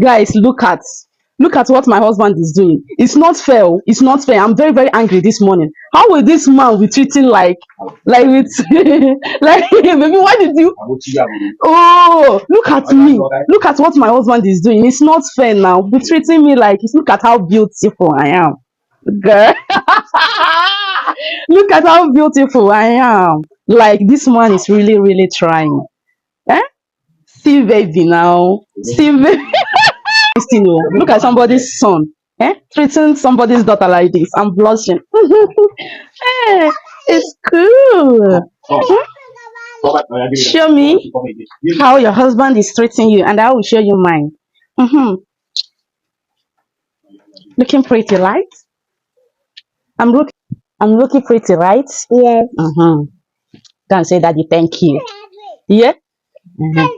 Guys, look at what my husband is doing. It's not fair. Oh. It's not fair. I'm very, very angry this morning. How will this man be treating like with like baby, why did you oh look at me. Look at what my husband is doing. It's not fair now. Be treating me like look at how beautiful I am. Girl. Look at how beautiful I am. Like this man is really, really trying. Eh? See baby now. See baby. Listen, oh, look at somebody's son. Eh? Treating somebody's daughter like this. I'm blushing. Eh, it's cool. Show me how your husband is treating you, and I will show you mine. hmm Looking pretty, right? I'm looking. I'm looking pretty, right? Yes. Can say daddy, thank you. Yeah. Mhm.